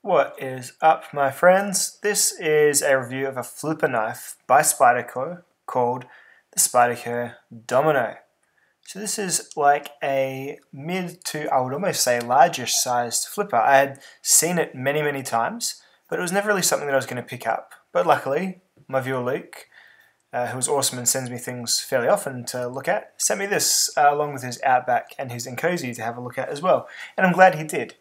What is up, my friends? This is a review of a flipper knife by Spyderco called the Spyderco Domino. So this is like a mid to, I would almost say, largish sized flipper. I had seen it many times, but it was never really something that I was going to pick up. But luckily, my viewer Luke, who's awesome and sends me things fairly often to look at, sent me this along with his Outback and his Encozy to have a look at as well. And I'm glad he did.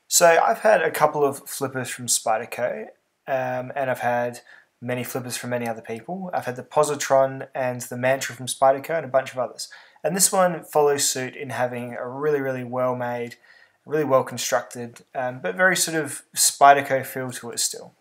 So I've had a couple of flippers from Spyderco, and I've had many flippers from many other people. I've had the Positron and the Mantra from Spyderco and a bunch of others. And this one follows suit in having a really well made, really well constructed, but very sort of Spyderco feel to it still.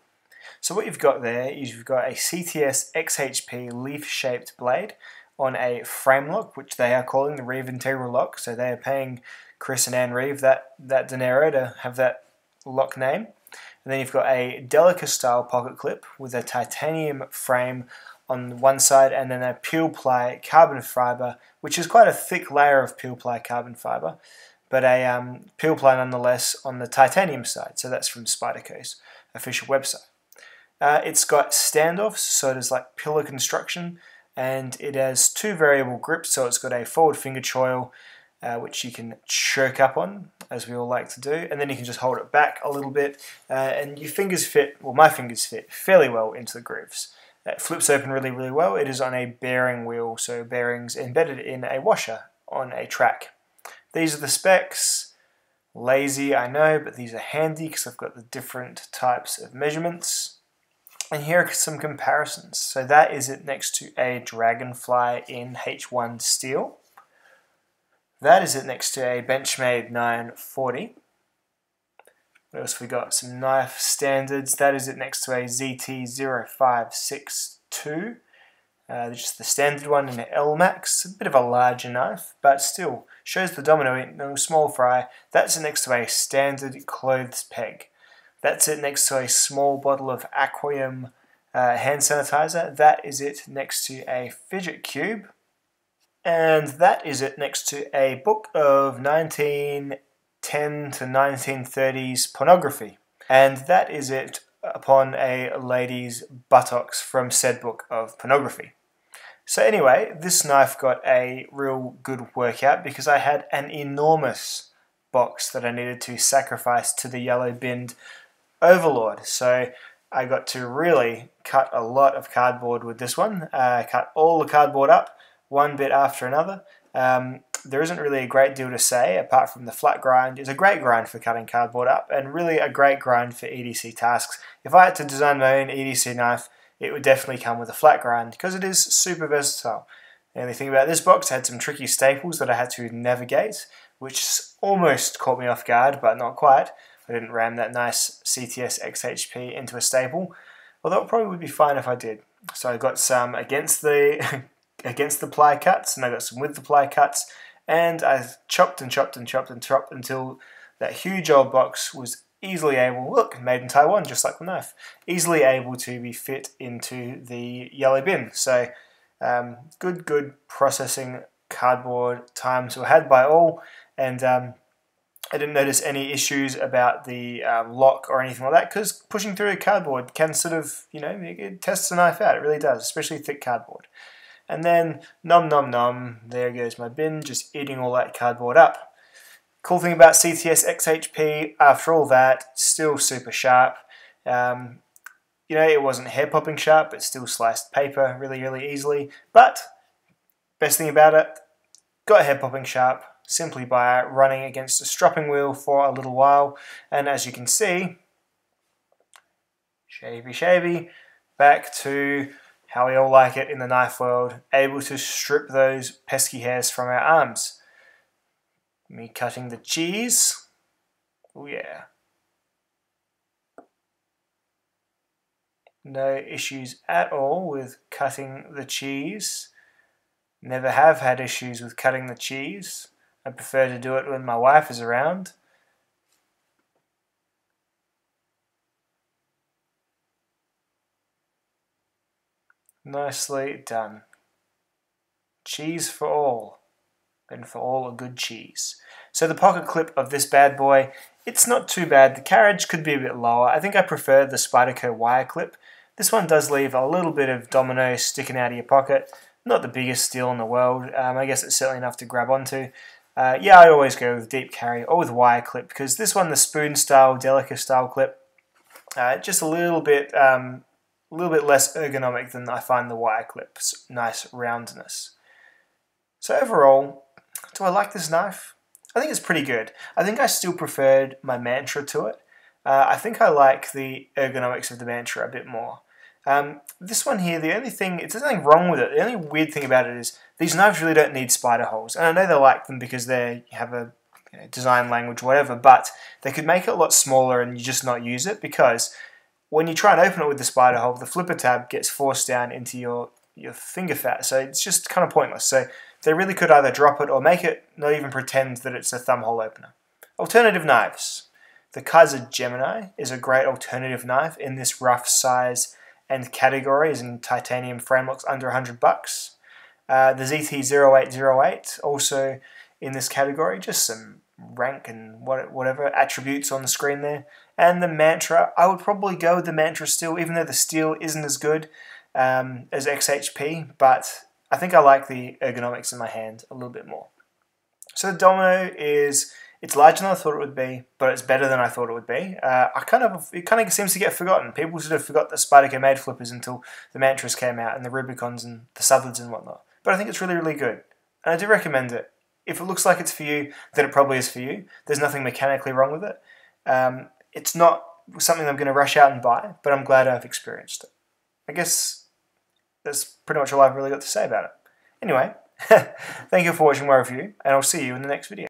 So what you've got there is you've got a CTS XHP leaf-shaped blade on a frame lock, which they are calling the Reeve Integral Lock. So they are paying Chris and Anne Reeve that dinero to have that lock name. And then you've got a Delica style pocket clip with a titanium frame on one side and then a peel ply carbon fiber, which is quite a thick layer of peel ply carbon fiber, but a peel ply nonetheless on the titanium side. So that's from Spyderco's official website. It's got standoffs, so it is like pillar construction, and it has two variable grips, so it's got a forward finger choil, which you can choke up on, as we all like to do, and then you can just hold it back a little bit, and your fingers fit, well, my fingers fit fairly well into the grooves. It flips open really well. It is on a bearing wheel, so bearings embedded in a washer on a track. These are the specs. Lazy, I know, but these are handy because I've got the different types of measurements. And here are some comparisons. So that is it next to a Dragonfly in H1 steel. That is it next to a Benchmade 940. What else have we got? Some knife standards. That is it next to a ZT0562. Just the standard one in an L-Max. A bit of a larger knife, but still shows the Domino in no small fry. That's it next to a standard clothes peg. That's it next to a small bottle of Aquarium hand sanitizer. That is it next to a fidget cube. And that is it next to a book of 1910 to 1930s pornography. And that is it upon a lady's buttocks from said book of pornography. So anyway, this knife got a real good workout because I had an enormous box that I needed to sacrifice to the yellow binned Overlord. So I got to really cut a lot of cardboard with this one. Cut all the cardboard up, one bit after another. There isn't really a great deal to say apart from the flat grind is a great grind for cutting cardboard up and really a great grind for EDC tasks. If I had to design my own EDC knife, it would definitely come with a flat grind because it is super versatile. The only thing about this box, I had some tricky staples that I had to navigate, which almost caught me off guard, but not quite. I didn't ram that nice CTS XHP into a staple, although it probably would be fine if I did. So I got some against the against the ply cuts, and I got some with the ply cuts, and I chopped until that huge old box was easily able, look, made in Taiwan, just like the knife, easily able to be fit into the yellow bin. So good processing cardboard times were had by all, and I didn't notice any issues about the lock or anything like that because pushing through a cardboard can sort of, it tests the knife out. It really does, especially thick cardboard. And then, nom, there goes my bin, just eating all that cardboard up. Cool thing about CTS XHP, after all that, still super sharp. It wasn't hair-popping sharp, but still sliced paper really easily. But, best thing about it, got hair-popping sharp simply by running against a stropping wheel for a little while. And as you can see, shavy, back to how we all like it in the knife world, able to strip those pesky hairs from our arms. Me cutting the cheese. Oh yeah. No issues at all with cutting the cheese. Never have had issues with cutting the cheese. I prefer to do it when my wife is around. Nicely done. Cheese for all. and for all a good cheese. So the pocket clip of this bad boy, it's not too bad. The carriage could be a bit lower. I think I prefer the Spyderco wire clip. This one does leave a little bit of domino sticking out of your pocket. Not the biggest steal in the world. I guess it's certainly enough to grab onto. Yeah, I always go with deep carry or with wire clip, because this one, the spoon style, Delica style clip, just a little bit less ergonomic than I find the wire clip's nice roundness. So overall, do I like this knife? I think it's pretty good. I think I still preferred my Mantra to it. I think I like the ergonomics of the Mantra a bit more. This one here, there's nothing wrong with it. The only weird thing about it is these knives really don't need spider holes. And I know they like them because they have a design language, whatever, but they could make it a lot smaller and you just not use it, because when you try and open it with the spider hole, the flipper tab gets forced down into your finger fat. So it's just kind of pointless. So they really could either drop it or make it not even pretend that it's a thumb hole opener. Alternative knives. The Kaiser Gemini is a great alternative knife in this rough size and categories in titanium frame locks under $100. The ZT-0808 also in this category, just some rank and whatever attributes on the screen there. And the Mantra, I would probably go with the Mantra still, even though the steel isn't as good as XHP, but I think I like the ergonomics in my hand a little bit more. So the Domino it's larger than I thought it would be, but it's better than I thought it would be. It kind of seems to get forgotten. People sort of forgot that Spyderco made flippers until the Mantras came out and the Rubicons and the Southards and whatnot. But I think it's really, really good. And I do recommend it. If it looks like it's for you, then it probably is for you. There's nothing mechanically wrong with it. It's not something I'm going to rush out and buy, but I'm glad I've experienced it. I guess that's pretty much all I've really got to say about it. Anyway, thank you for watching my review, and I'll see you in the next video.